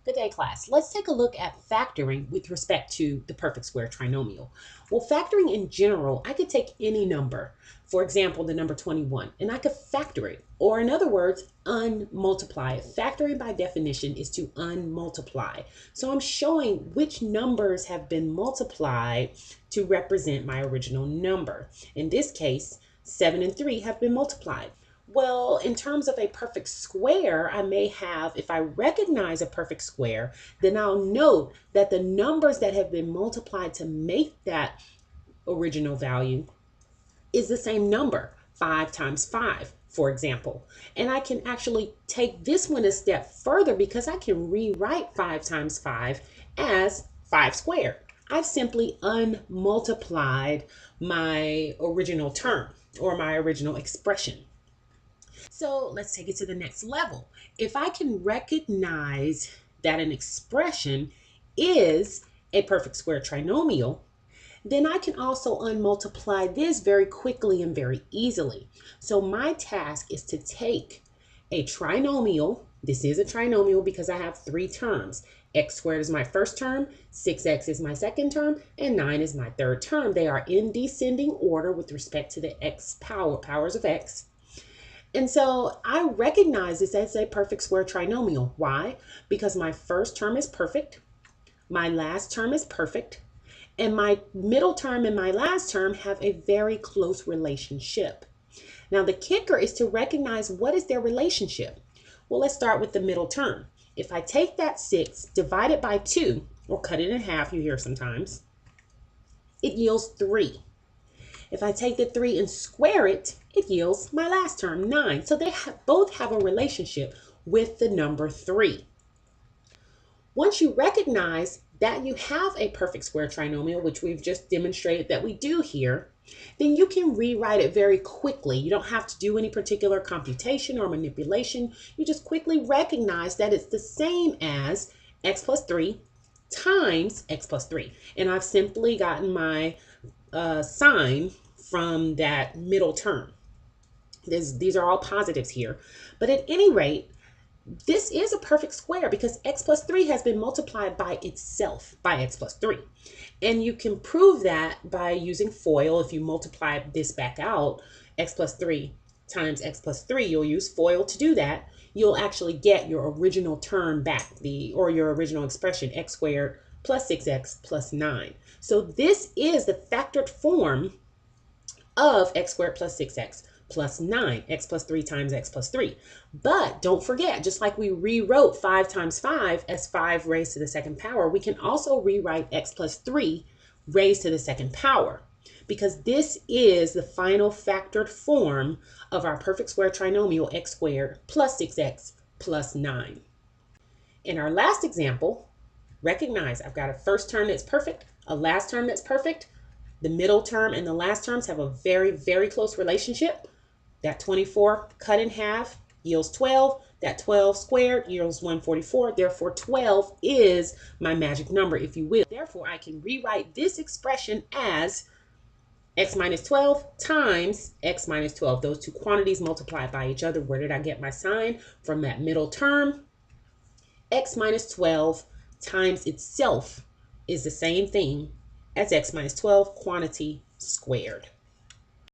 Good day, class. Let's take a look at factoring with respect to the perfect square trinomial. Well, factoring in general, I could take any number, for example, the number 21, and I could factor it, or in other words, unmultiply it. Factoring by definition is to unmultiply. So I'm showing which numbers have been multiplied to represent my original number. In this case, 7 and 3 have been multiplied. Well, in terms of a perfect square, I may have, if I recognize a perfect square, then I'll note that the numbers that have been multiplied to make that original value is the same number, 5 times 5, for example. And I can actually take this one a step further because I can rewrite 5 times 5 as 5 squared. I've simply unmultiplied my original term or my original expression. So let's take it to the next level. If I can recognize that an expression is a perfect square trinomial, then I can also unmultiply this very quickly and very easily. So my task is to take a trinomial. This is a trinomial because I have 3 terms. X squared is my first term, 6x is my second term, and 9 is my third term. They are in descending order with respect to the powers of x. And so I recognize this as a perfect square trinomial. Why? Because my first term is perfect, my last term is perfect, and my middle term and my last term have a very close relationship. Now the kicker is to recognize what is their relationship. Well, let's start with the middle term. If I take that 6, divide it by 2, or cut it in half, you hear sometimes, it yields 3. If I take the 3 and square it, it yields my last term, 9. So they both have a relationship with the number 3. Once you recognize that you have a perfect square trinomial, which we've just demonstrated that we do here, then you can rewrite it very quickly. You don't have to do any particular computation or manipulation. You just quickly recognize that it's the same as x plus 3 times x plus 3. And I've simply gotten my sign from that middle term. These are all positives here. But at any rate, this is a perfect square because x plus 3 has been multiplied by itself, by x plus 3. And you can prove that by using FOIL. If you multiply this back out, x plus 3 times x plus 3, you'll use FOIL to do that. You'll actually get your original term back, or your original expression, x squared plus 6x plus 9. So this is the factored form of x squared plus 6x plus 9, x plus 3 times x plus 3. But don't forget, just like we rewrote 5 times 5 as 5 raised to the second power, we can also rewrite x plus 3 raised to the second power, because this is the final factored form of our perfect square trinomial x squared plus 6x plus 9. In our last example, recognize I've got a first term that's perfect, a last term that's perfect. The middle term and the last terms have a very, very close relationship. That 24 cut in half yields 12. That 12 squared yields 144. Therefore, 12 is my magic number, if you will. Therefore, I can rewrite this expression as x minus 12 times x minus 12. Those two quantities multiplied by each other. Where did I get my sign? From that middle term. X minus 12 times itself is the same thing as x minus 12 quantity squared.